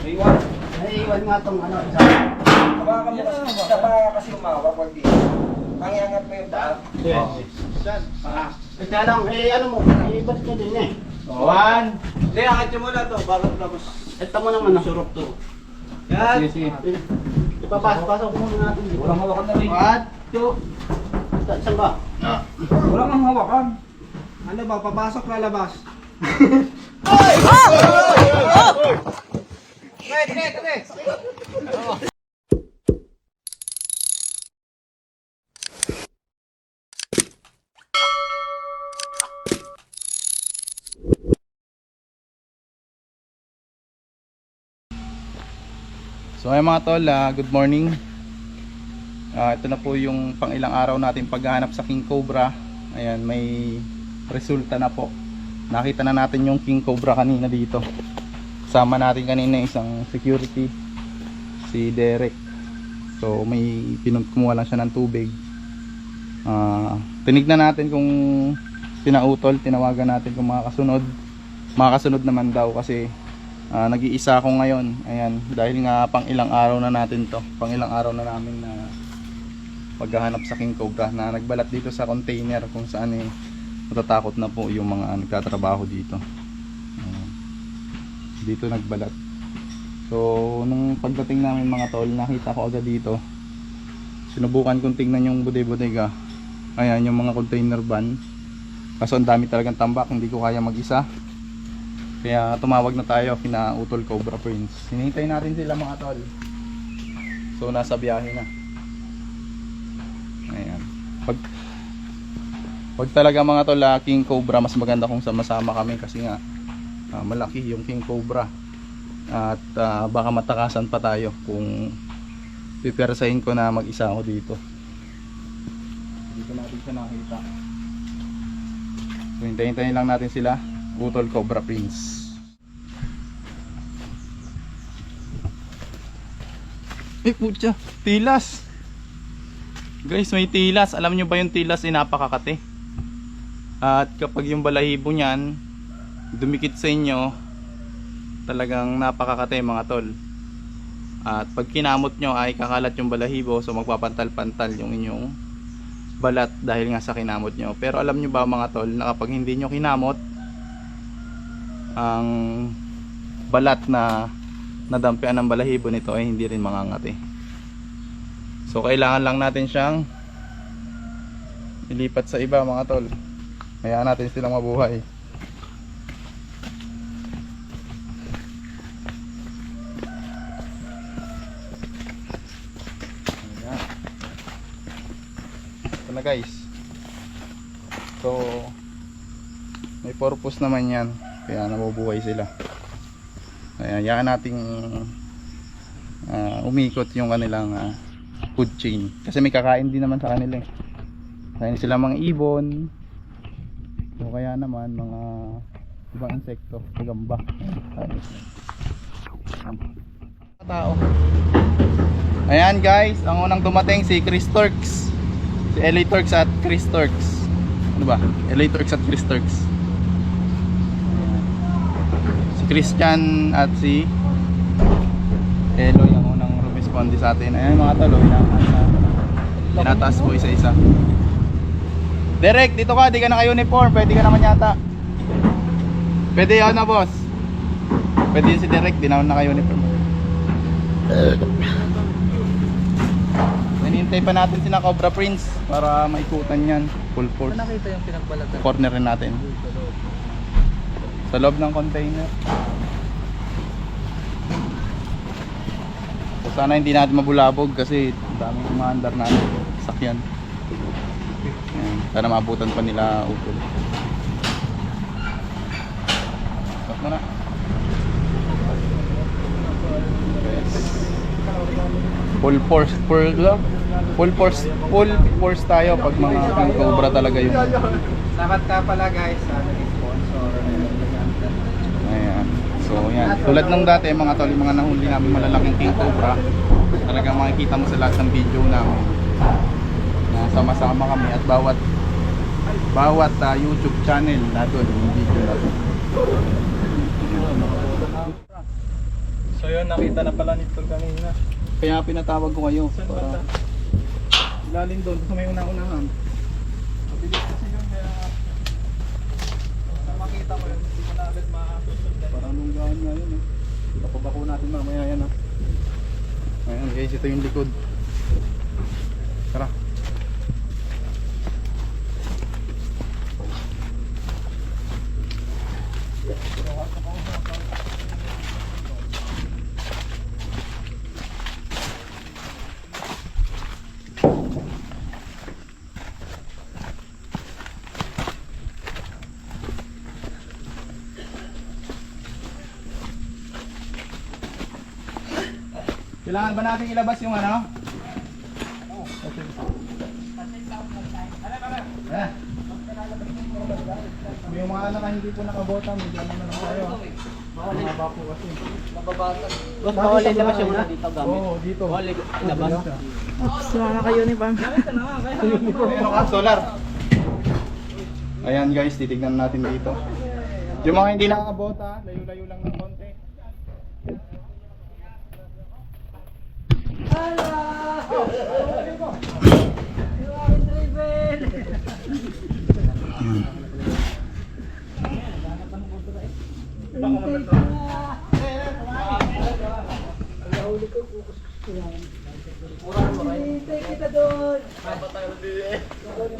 Iwan. Naiiwan nga tong ano, isa. Baka mo kasi, baka kasi umawak wag dito. Ang iangat mo yung daan. Yes. Saan? Kaya lang, ano mo, iibas ka din eh. One. Hindi, angat nyo muna to. Bago tapos. Ito mo naman, Surok to. Yan. Sige, sige. Ipapasok mo muna natin dito. Walang hawakan na rin. One, two. Saan ba? Walang ang hawakan. Ano ba? Papasok, lalabas. So ayun mga tol, good morning. Ito na po yung pang ilang araw natin paghahanap sa King Cobra. Ayan, may resulta na po. Nakita na natin yung King Cobra kanina dito. Sama natin kanina isang security, si Derek. So may kumuha lang siya ng tubig. Tinignan natin kung pinautol, tinawagan natin kung makakasunod. Makakasunod naman daw kasi nag-iisa ako ngayon. Ayan, dahil nga pang ilang araw na natin to. Pang ilang araw na namin na paghahanap sa King Cobra na nagbalat dito sa container kung saan natatakot na po yung mga nagtatrabaho dito. Dito nagbalat. So nung pagdating namin mga tol, nakita ko agad dito. Sinubukan kong tingnan yung bodega. Ayan yung mga container van. Kaso ang dami talagang tambak, hindi ko kaya mag-isa. Kaya tumawag na tayo kina Utol Cobra Prince. Hinihintay natin sila mga tol. So nasa biyahe na. Ayan. Pag talaga mga tol, King Cobra, mas maganda kung sama-sama kami kasi nga malaki yung King Cobra. At baka matakasan pa tayo kung pipersahin ko na mag-isa ako dito. Dito natin siya nakita. So hintayin lang natin sila, Utol Cobra Prince. Putya, tilas. Guys, may tilas. Alam nyo ba yung tilas ay napakakate? At kapag yung balahibo niyan dumikit sa inyo, talagang napakakate mga tol. At pag kinamot nyo ay kakalat yung balahibo, so magpapantal-pantal yung inyong balat dahil nga sa kinamot nyo. Pero alam nyo ba mga tol, na kapag hindi nyo kinamot, ang balat na nadampian ng balahibo nito ay hindi rin mangangati. So kailangan lang natin siyang ilipat sa iba mga tol. Hayaan natin silang mabuhay. Ayan. Ito na guys. So may purpose naman yan, kaya nabubuhay sila. Hayaan nating umikot yung kanilang food chain kasi may kakain din naman sa kanila eh. Kain sila mga ibon o kaya naman mga ibang insekto, gagamba. Tao. Ayan guys, ang unang dumating si Chris Turks, si LA Turks at Chris Turks. Ano ba? LA Turks at Chris Turks. Si Christian at si Eloy ang unang rumisponde sa atin. Ayan mga talo, tinataas po isa-isa. Derek, dito ka, di ka naka-uniform, pwede ka naman yata. Pwede yun na boss. Pwede yun si Derek, di naman naka-uniform. Hinihintay pa natin si Cobra Prince para maikutan yan. Full force. Nakita yung pinagbalatan. Corner rin natin. Sa loob ng container. So sana hindi natin mabulabog kasi daming umaandar natin sakyan. Ayan, sana maabutan pa nila Utol. Stop mo na. Yes. Full force tayo pag mga King Cobra talaga yung. Salamat ka pala guys sa sponsor. Ayan. So yan, tulad nung dati mga tol, yung mga nahuli namin malalaking King Cobra, talagang makikita mo sa lahat ng video namin na sama-sama kami at bawat YouTube channel na doon yung video na doon. So yun, nakita na pala nito kanina. Kaya pinatawag ko kayo. Saan ba? Ilalim doon, sa may una-unahan. Mabilis kasi yun, kaya sa makita mo yun, hindi mo na agad masusundan. Parang lunggahan nga yun eh. Kapabako natin mamaya yan ha. Ayan guys, ito yung likod. Tara. Kailangan ba natin ilabas yung ano? Eh. Yung mga anak hindi po nakabota, medyo ano na tayo. Mahaba po kasi. Boss, bawal yung labas yung muna dito gamit. Oo, dito. Bawal labas. Sumama kayo ni Pam. Ano ka, solar? Ayan guys, titignan natin dito. Yung mga hindi nakabota, layo-layo lang ng konti.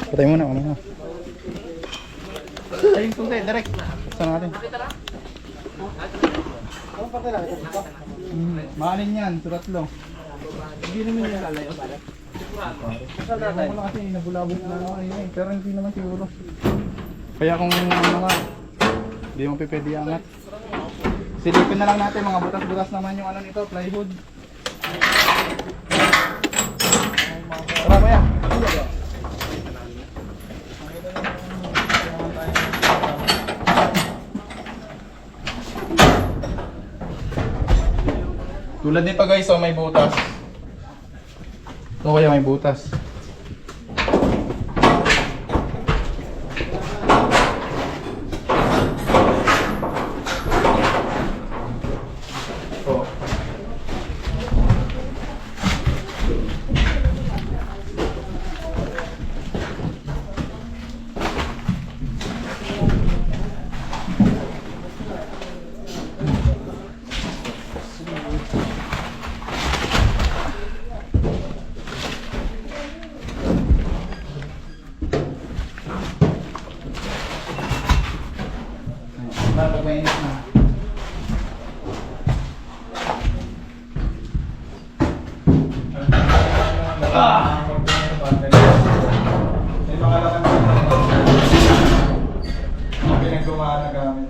Patay muna, ano. Ayun, tunti, direct. Saan natin? Maalin yan, suratlo. Hindi naman yung lalayo, pare. Ewan ko lang kasi nabulabog na ano yun eh. Pero hindi naman siguro. Kaya kung ano nga, hindi mo pwede angat. Silipin na lang natin, mga butas-butas naman yung ano nito, plywood. Tara kuya. Tulad nito guys, oh, may butas. Ito kaya may butas. Oh. Napagmainis na. May mga lakan pinagdumaan na gamit.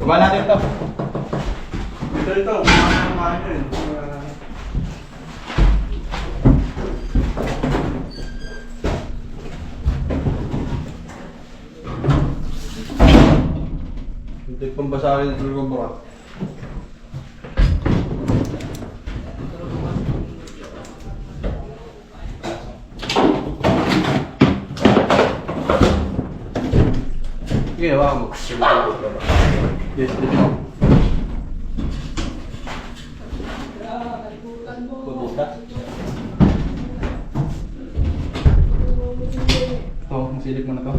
Baba natin ito. Ito, kumain yun. Hindi pang basahin ito ng buka. Ginawa mo. Yes, dito. Pupunta. Ito, masilip mo na to.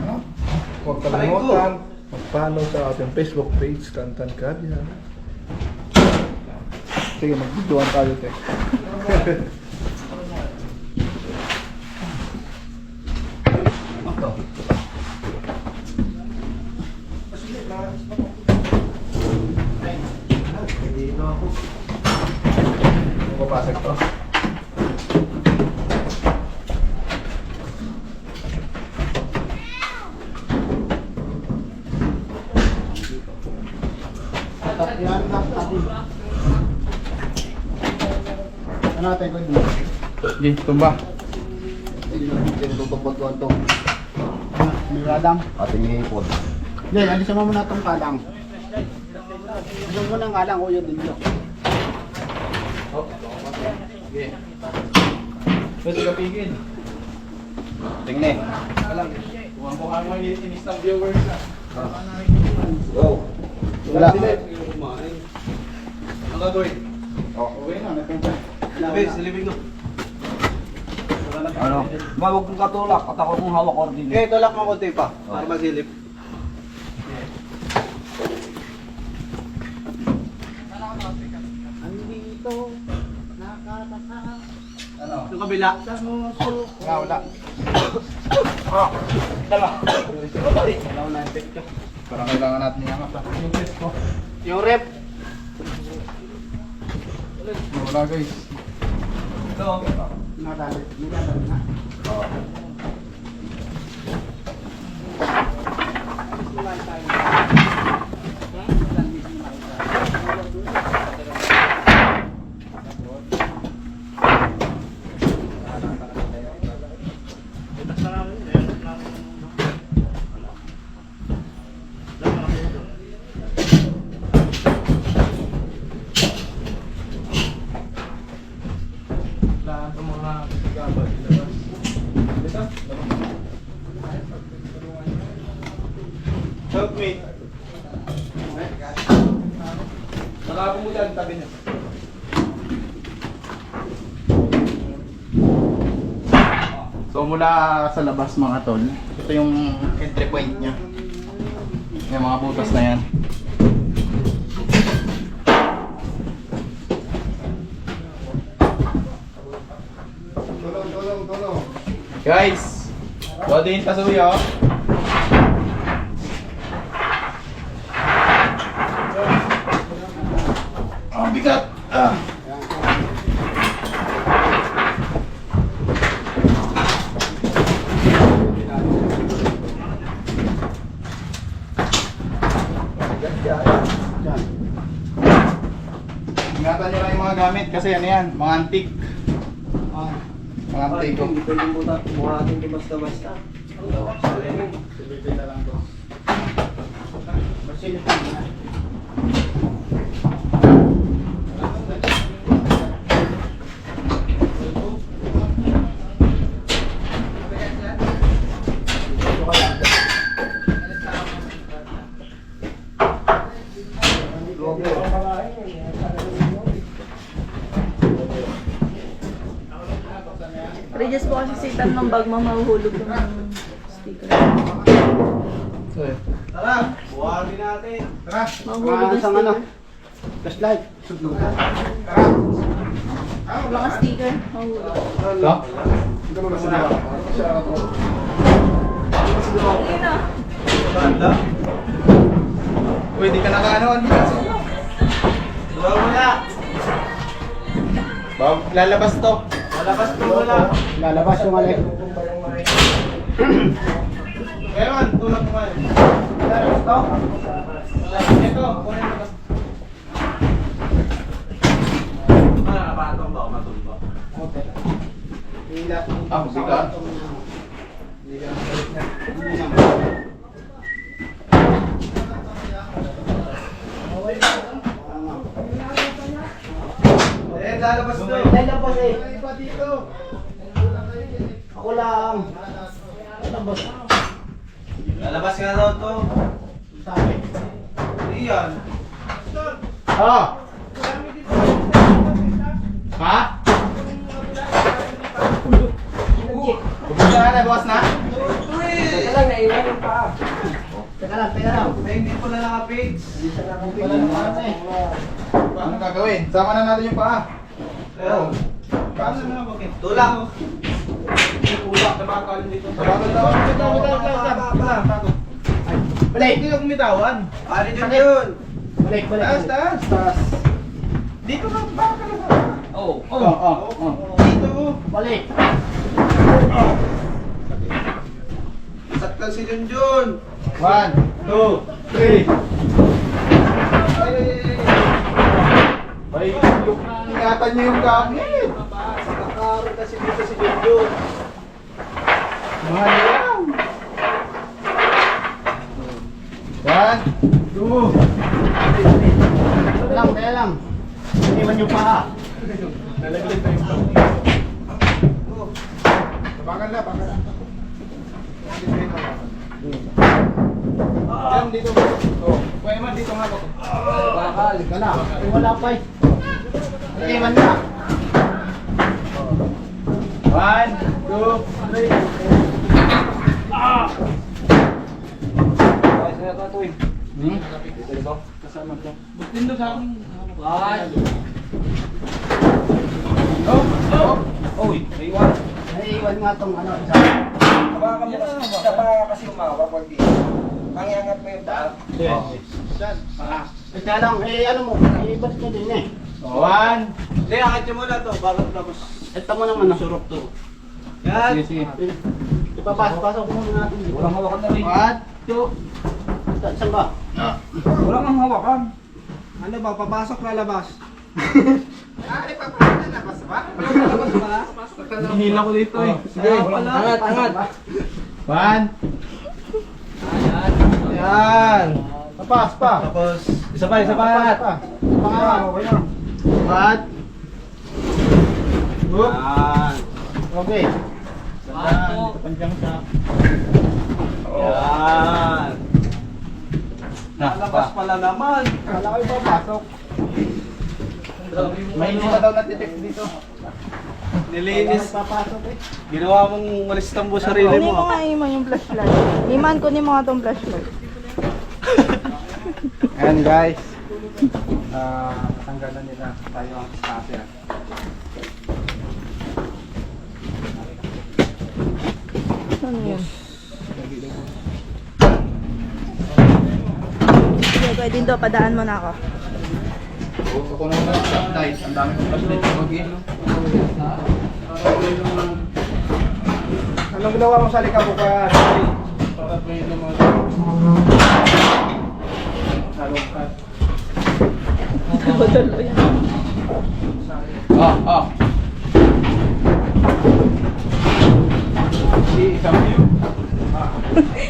Ano? Huwag kalimutan mag-follow sa ating Facebook page, Tantan Kabyan. Sige, mag-videoan tayo, Tek. Dito ako. basag to. Yan lang natin. Ano natin ko dito? Sige, tumba. Tinutupot ko ito. May radang. Ating hipon. Hindi, alisan mo muna itong kalang. Alisan mo na ang kalang. O, yun din yun. Sige. Pwede ka pigil. Tingnan. Huwag ko kang manitinis ng viewers na. Go. Wala. Ang gagawin? Okay na, napunta. Labis, silibig no. Ano? Huwag kong katulak at ako kong hawak ordinate. Okay, tulak mo konti pa. Para masilip. Andito, nakataka. Ano? Yung kabila. Wala, wala. Wala na yung picture. Parang kailangan natin yung angat. Yung test ko. Yung rep. Wala guys. Ito. Nadalit. Nadalit na. Lahat ng mga gabal ilabas. Dito. Help me. Nakabo mo dyan, tabi niyo. So mula sa labas mga tol, ito yung entry point niya. Yung mga butas na yan. Tulong. Guys, body in pasuyo. Ang bigat! Ah. Yan. Ingatan nyo lang yung mga gamit kasi ano yan, mga antique. Ah. Mga antique ko. Buhatin di basta-basta. Silipin na lang to. Silipin na. Regis po kasi sitan ng bag, mahuhulog ng sticker. Tara, buhatin natin. Mahuhulog ng Isang ano? sticker. Flashlight. Mga sticker, mahulog. Ito? Ayun na. Banda. Pwede ka nakaanoan. Dalawa mo na. Lalabas to. Lalabas ko muna. Lalabas yung mali. Meron, tulak mo nga. Lalabas to? Ito, kunin mo. Nakapatong ba o matumba? Okay. Ah, bigat. Eh, lalabas to. Lalabas eh. Ako lang. Lalabas. Lalabas ka daw to. Sabi. Iyan. Ah! Ha? Bukas na, bukas na? Teka lang. Eh, hindi po na naka-page. Wala naman eh. Anong gagawin? Sama na natin yung paa. Pero, Paano na bakit? tulak. Tulak na bakal dito. Bakal daw. Balik. Hindi ka kumitawan. Ano dyan yun? Balik. Taas. Dito na bakal na. Dito. Balik. Saktan si Junjun. 1, 2, 3. May yung ingatan niyo yung gamit. Nakaroon kasi dito si Junjun. Mahal lang. 1, 2. Kaya lang. Iniwan yung paa. Nalaglag na yung paa. Bagal na. Yan, dito ba? Pwede man, dito nga ba? Bakal ka na. Ay, wala pa eh. Iniwan na. 1, 2, 3. Kasama ka. Butin sa akin. Naiiwan nga tong ano. Hawakan mo kasi, siya pa kasi umawak pag dito. Ang iangat mo yung paa. Saan? Kaya lang, ano mo, ibas mo din eh. 1. Hindi, akit nyo muna to. Bakit tapos Ito mo naman na. surok to. Yan. Sige. Ipapasok mo natin dito. Walang hawakan na rin. 1, 2. Saan ba? Walang ang hawakan. Ano ba? Papasok na labas. Hinila ko dito eh. Sige, angat. 1. Yan. Tapas pa. Tapos, isa pa. Pangat. Yan. 1. Okay. Panjang sa... Yan. Lalabas pala naman. Wala kayo papasok. May hindi pa daw natitip dito. Nilinis. Papasok eh. Ginawa mong malistambo sarili Kunin mo mo. nga Iman yung flashlight. Iman, kunin mo nga tong flashlight. Ayan guys. Tanggalan nila tayo ang starter. Ano yun? Sige, pwede din to. Padaan mo na ako. Ako na naman sa light. Ang dami kong flashlight. Anong ginawa mo sa likabo ka? Para pa yun naman. Salongkat. Bodolo yan. Isang view.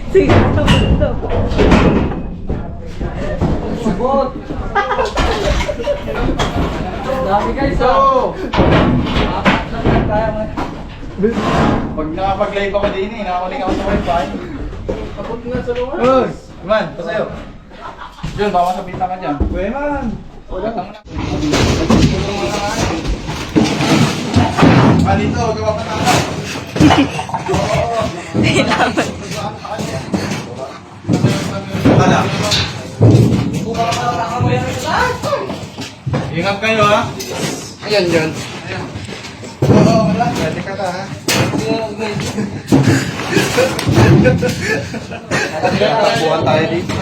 Sige, ito. Sabot! Dami guys So, Pag nakapag-live ako din eh, nakakulik ako sa wifi. abot nga sa lugar. Boss! Man, pasayo. Jun, baka masabitan ka dyan. Pwede man. Tama na. Dito, gawa pa tayo. Wala. Ingat kayo ha. Ayan yun. Oo, wala. Pwede ka ta ha. Buwan tayo dito.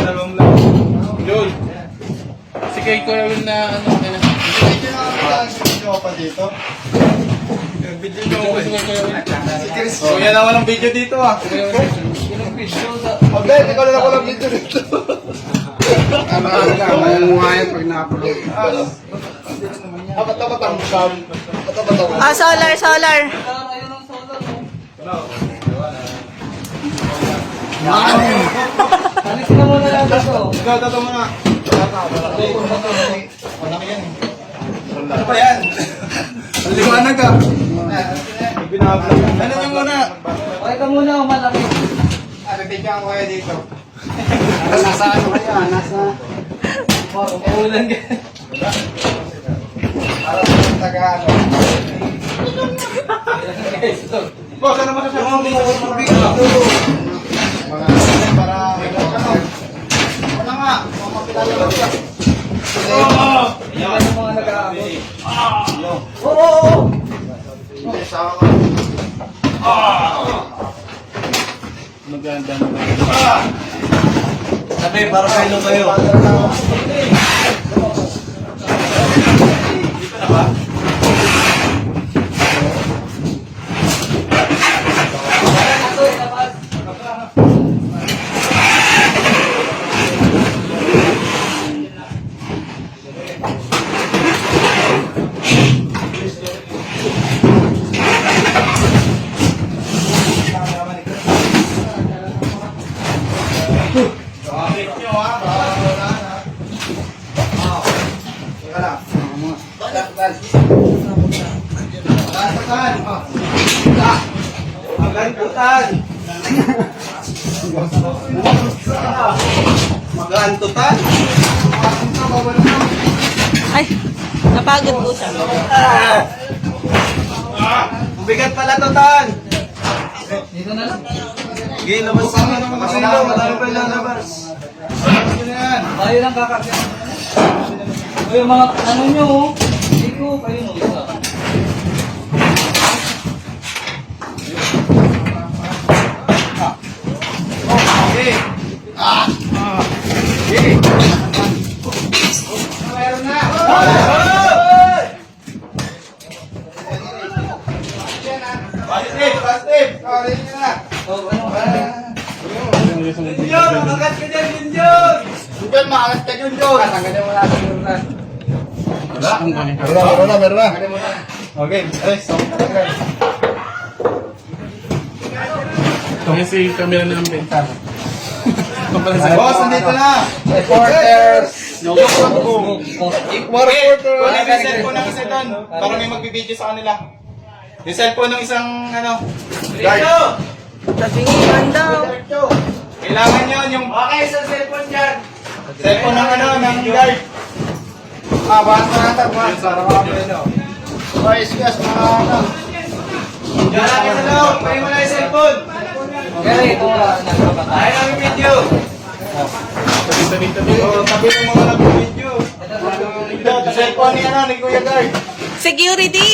Dalawang lang. Jun. Si kay Kuya Will na ano. Video pa dito. Video nyo ako si Kuya Will. Kuya naman ang video dito ah. Okay, ikaw na ako lang video dito. Ano ka, mamungayan pag na-upload. Tapat-tapat ang cam. Tapat-tapat. Ah, solar. Alisin na muna lang dito. Ikaw, tato mo na. Malaki yan. Ano pa yan? Ang liwanag ah. Binablog. Ano yung muna? Okay ka muna, malaki. Bigyan ko kayo dito. Nasa ano kaya? Nasa... Ulan ka. Para sa taga-ano. Boss, ano masasabi mo? Mga para... Ano nga? Kung mapilala mo siya. Yan ang mga nag-aabot. Sawa ka. Maganda naman. Sabi, para kayo kayo. Magantutan. Magantutan. Ay, napagod po siya. Bigat pala to, Tan. Dito na lang. Sige, labas ka. Madami pa ilalabas. Tayo lang kakakit. O yung mga ano nyo, hindi ko kayo mo isa. Okay. Meron na. Positive. Yun, makakat ka dyan, yun. Diyan, maalas ka dyan, John. Tanggalin mo natin yung ran. Meron na. Okay, alis. Kasi camera na ng bintana. Boss, nandito na. Reporters! Kunin mo yung cellphone ng isa doon para may magbibideo sa kanila. Yung cellphone ng isang guard. Tabingan daw. Kailangan yun yung... Okay, sa cellphone dyan. Cellphone ng ng guard. Bahas na natin, bahas. Para makapin, no? Boys, guys, mga ano. Diyan natin sa loob. Kunin mo na yung cellphone. Okay, ito na. Ayaw namin video. Tabi mo mga nag-video. Ito, sa cellphone ni Kuya Guard. Security!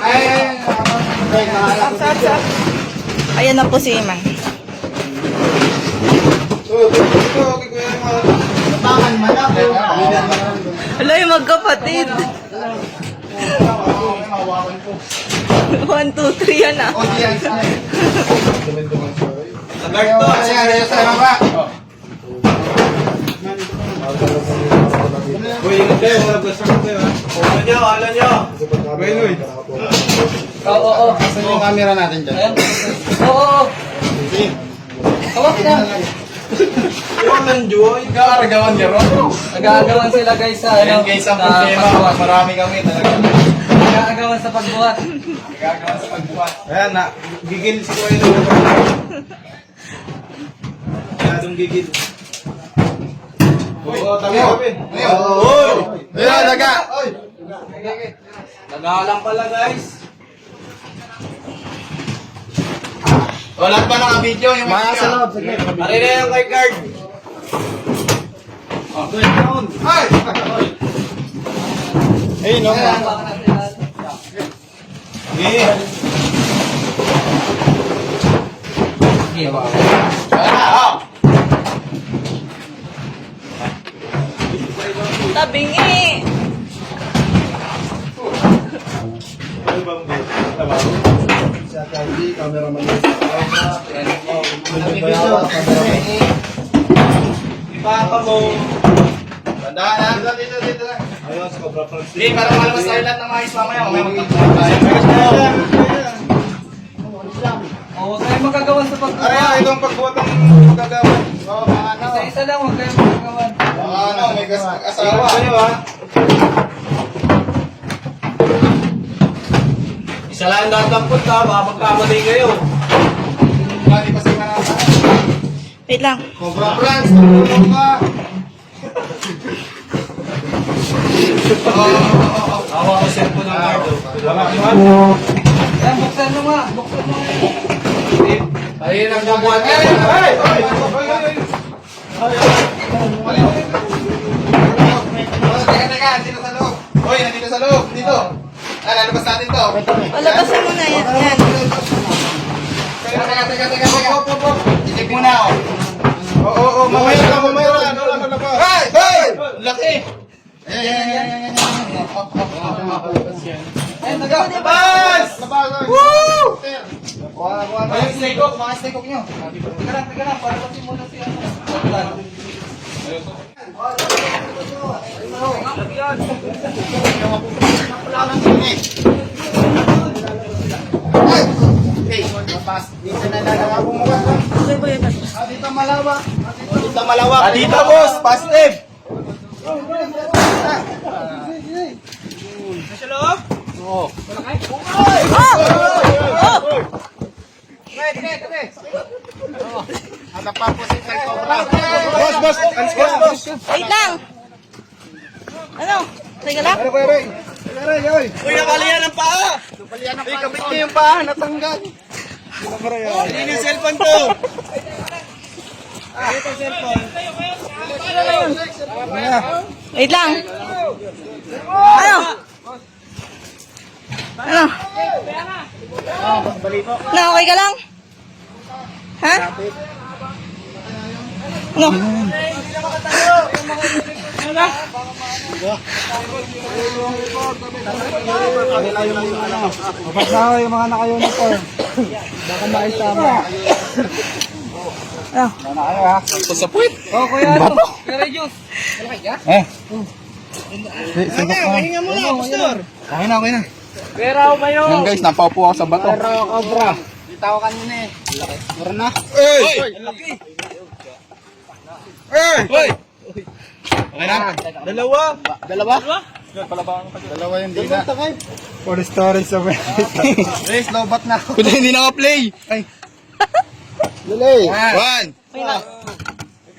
Ay, Sap. Ayan na po si Iman. Okay, Kuya Iman. tatangan malak. Wala yung magkapatid. 1, 2, 3 yan ah. Audience na. Sa guard to. Ayan, sa baba. Uy, ingat kayo. Mga nag-gusto kayo, ha? Alam nyo. Oo. Asan yung camera natin dyan? Oo. Tawag na. Yung nandiyo, yung kakaragawan niya ron. Nagagawan sila guys sa Ayan guys, ang problema. Marami kami talaga. Nagagawan sa pagbuhat. Nagagawa sa pagbuhat. Ayan na, gigil si Kuya Iman. Masyadong gigil. Uy, tabi. Uy! Ayan, naga! Nagalang pala guys. Wala pa naka-video yung mga sa loob. Pari na yung kay guard. Okay, down. Ay! Hey, no. Tabingi! Ipapa mo. Tandaan na. Dito na. Hindi, para malabas tayo lahat ng mais mamaya. Mamaya magkakaroon tayo. Huwag kayong magagawan sa pagbuhat. Aray, itong pagbuhat ng magagawan. Isa-isa lang, huwag kayong magagawan. May asawa. Isa lang dadampot ha, baka magkamali kayo. Hindi pa sila na. Wait lang. Cobra Brands, tulong ka. Awa ko cellphone ng guard. Wala naman. Yan, buksan mo nga. Buksan mo nga. Ayun ang bubuhat. Teka, dito sa loob. Hoy, nandito sa loob. Dito. Lalabas natin to. Palabasan mo na yan. Yan. Teka. Itik muna ako. Oo, mamaya ka. Hey! Hey! Laki! Ayan, Labas! Woo! Mga snake hook nyo. Teka lang, para kasi muna si ano. Okay ba yun? Dito malawak. Dito malawak. Dito boss, positive. Boss! Wait lang! Ano? Teka lang. Uy, nabalian ang paa! Uy, kapit niya yung paa, natanggal. Hindi yung cellphone ko. Wait lang. Ano? Ano? Na, okay ka lang? Ha? No. Basta yung mga naka-uniform. Baka maisama. Ano? Sa puwit. Oh, kuya. Hinga mo na, pastor. Okay na, okay na. Pera ko kayo. Yan guys, napaupo ako sa bato. Pera ko, cobra. Kita ko kanina eh. Mura na. Hey! Okay na? Dalawa. Dalawa yung dila. For storage sa Guys, lobat na ako. Kundi hindi naka-play. Ay. Dali. One. Wait lang.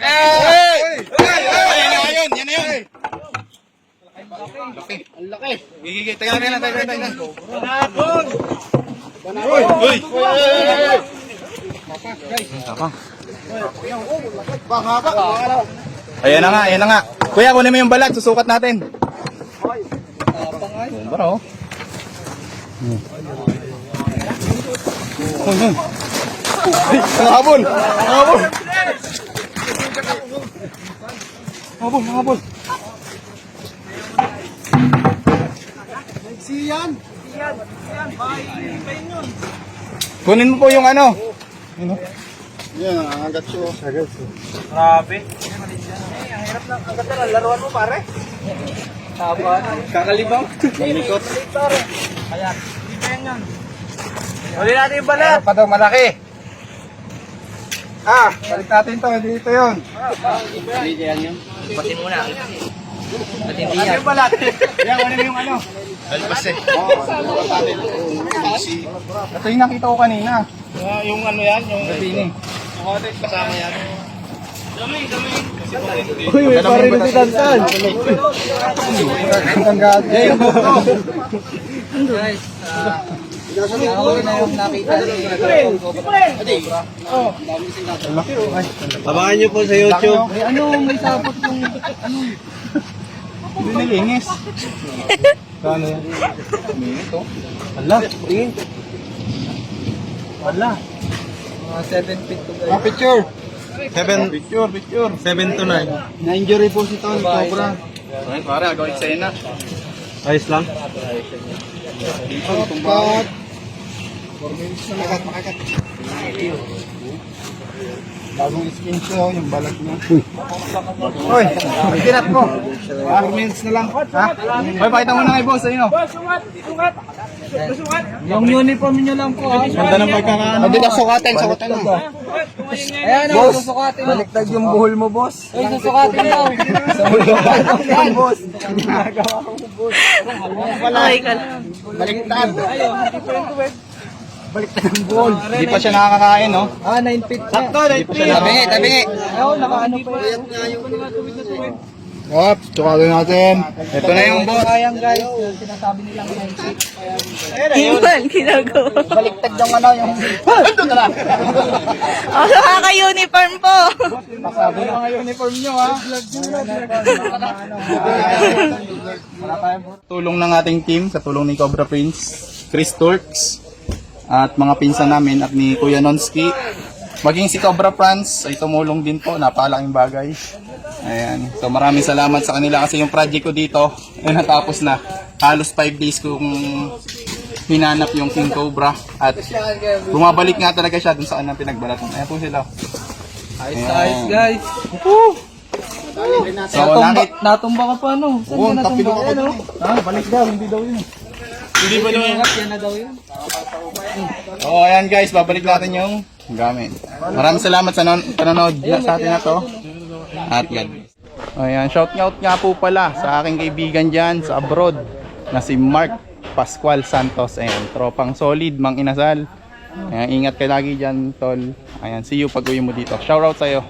Hey! Yan na yun, yan na yun. Laki. Ang laki. Gigigil, tayo na. Uy! Uy! Ayan na nga. Kuya, kunin mo yung balat, susukat natin. Bro. Habol. Kunin mo po yung ano. Yan, ang agat siya. Grabe. Ang hirap na. Ang ganda ng laruan mo, pare. Kakalibaw. Malikot. Kaya, hindi pa yan. Huli natin yung balat. Pa daw malaki. Balik natin to. Hindi ito yun. Batin muna. Batin yan. Yung balat. Yan, ano yung ano? Alpas eh. Ito yung nakita ko kanina. Yung ano yan, yung Bini. kasama yan. Uy, may pare na si Tantan. Ang gagi. Guys, Ako na yung nakita ni abangan nyo po sa YouTube. ano, may sapot yung Hindi nalingis. Kano yan? Ito. Wala, tingin. Wala. Mga 7 feet to guys. Picture. Picture. 7 to 9. Na-injury po si Tony Cobra. Okay, pare, agawin eksena. Ayos lang. Cut. 4 minutes na makakat. Bagong skin show, yung balat niya. Uy, kinat mo. 4 minutes na lang. Ha? Hoy, pakita mo na kay boss, ayun. Yung uniform niyo lang po. Ganda ng pagkakaano. Hindi na sukatin mo. Ayan o, susukatin mo. Baliktad yung buhol mo, boss. Ay, susukatin mo. Sa buhol mo, boss. Ginagawa ko, boss. Okay ka lang. Baliktad. Baliktad yung buhol. Hindi pa siya nakakakain, no? 9 feet. Sakto, 9 feet. Tabingi. Ayaw, nakaano pa. Hop, sukatin natin. Ito na yung boss. Sayang guys, sinasabi nilang 9 feet. Iman, ginagawa. Baliktad yung ano, yung... Ito na lang. O, nakaka-uniform po. Sabi yung mga uniform nyo, ha? Tulong ng ating team, sa tulong ni Cobra Prince, Chris Turks, at mga pinsan namin at ni Kuya Nonski. Maging si Cobra France ay tumulong din po, napakalaking bagay. Ayan. So maraming salamat sa kanila kasi yung project ko dito ay natapos na. Halos 5 days kong hinanap yung King Cobra at bumabalik nga talaga siya dun sa kanang pinagbalatan. Ayan po sila. Ayos, guys. So nakit. Natumba ka pa, no? Saan Oo, ka tapilo natumba? ako dun eh. Balik daw, hindi daw yun. Hindi ba naman? Yan na daw yun. Oo, ayan guys, babalik natin yung gamit. Maraming salamat sa panonood sa atin na to. At God bless. Ayan, shout out nga po pala sa aking kaibigan dyan sa abroad na si Mark Pascual Santos. Ayan, tropang solid, Mang Inasal. Ayan, ingat ka lagi dyan, tol. Ayan, see you pag uwi mo dito. Shout out sa'yo.